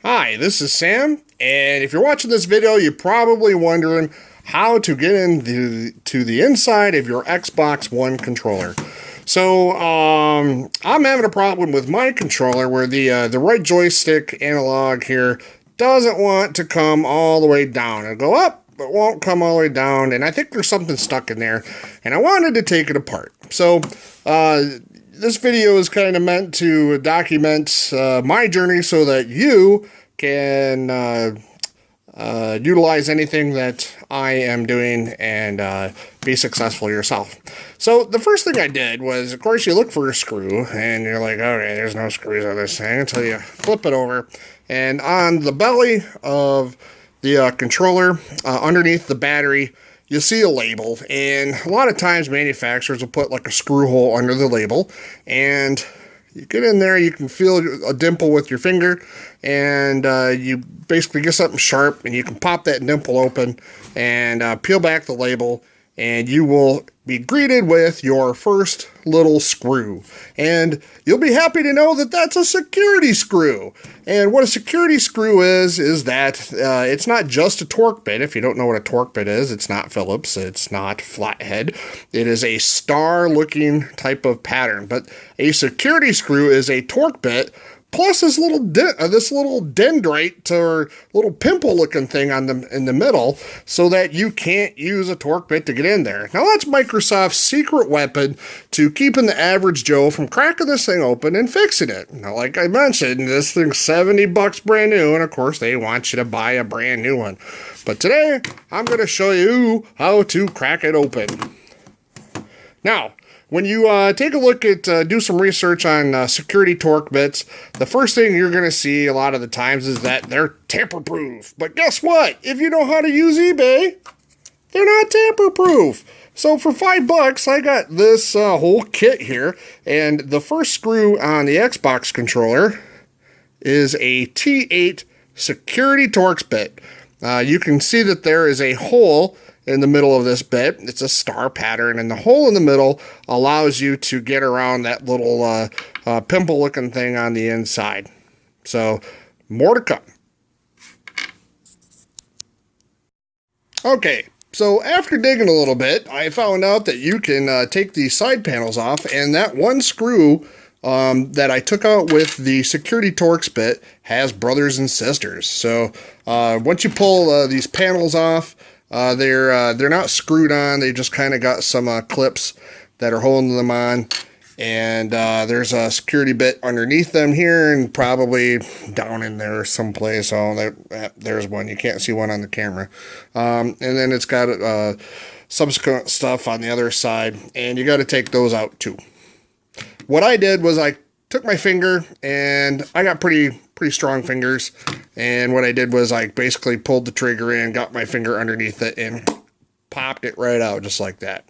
Hi, this is Sam, and if you're watching this video, you're probably wondering how to get into the inside of your Xbox One controller. So, I'm having a problem with my controller where the right joystick analog here doesn't want to come all the way down. It'll go up, but won't come all the way down, and I think there's something stuck in there, and I wanted to take it apart. So, this video is kind of meant to document my journey so that you can utilize anything that I am doing and be successful yourself. So the first thing I did was, of course, you look for a screw, and you're like, okay, there's no screws on this thing until you flip it over. And on the belly of the controller, underneath the battery, you'll see a label, and a lot of times manufacturers will put like a screw hole under the label, and you get in there, you can feel a dimple with your finger, and you basically get something sharp, and you can pop that dimple open and peel back the label, and you will be greeted with your first little screw. And you'll be happy to know that that's a security screw. And what a security screw is that it's not just a torque bit. If you don't know what a torque bit is, it's not Phillips, it's not flathead. It is a star-looking type of pattern. But a security screw is a torque bit plus this little dendrite or little pimple-looking thing in the middle, so that you can't use a torque bit to get in there. Now that's Microsoft's secret weapon to keeping the average Joe from cracking this thing open and fixing it. Now, like I mentioned, this thing's $70 brand new, and of course they want you to buy a brand new one. But today I'm going to show you how to crack it open. Now, when you take a look at, do some research on security torque bits, the first thing you're going to see a lot of the times is that they're tamper-proof. But guess what? If you know how to use eBay, they're not tamper-proof. So for $5, I got this whole kit here, and the first screw on the Xbox controller is a T8 security Torx bit. You can see that there is a hole in the middle of this bit. It's a star pattern, and the hole in the middle allows you to get around that little pimple looking thing on the inside. So more to come. Okay, so after digging a little bit, I found out that you can take these side panels off, and that one screw that I took out with the security Torx bit has brothers and sisters. So once you pull these panels off, they're not screwed on. They just kind of got some clips that are holding them on, and there's a security bit underneath them here, and probably down in there someplace. Oh, there's one. You can't see one on the camera. And then it's got subsequent stuff on the other side, and you got to take those out too. What I did was I took my finger, and I got pretty strong fingers, and what I did was I basically pulled the trigger in, got my finger underneath it, and popped it right out just like that.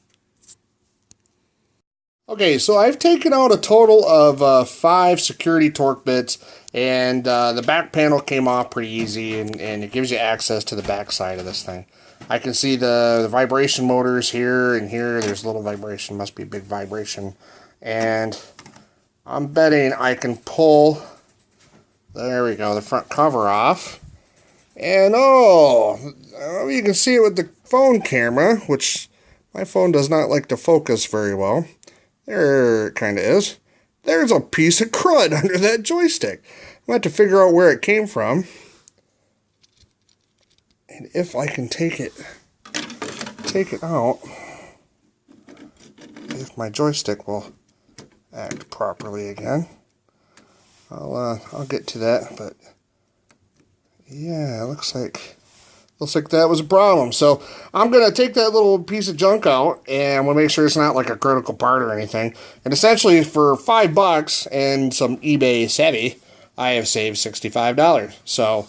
Okay, so I've taken out a total of 5 security torque bits, and the back panel came off pretty easy, and it gives you access to the back side of this thing. I can see the vibration motors here and here. There's a little vibration, must be a big vibration, and I'm betting I can pull, there we go, the front cover off. And oh, you can see it with the phone camera, which my phone does not like to focus very well. There it kind of is. There's a piece of crud under that joystick. I'm going to have to figure out where it came from. And if I can take it out, if my joystick will act properly again. I'll get to that, but yeah, it looks like that was a problem. So I'm gonna take that little piece of junk out, and we'll make sure it's not like a critical part or anything. And essentially, for $5 and some eBay savvy, I have saved $65. So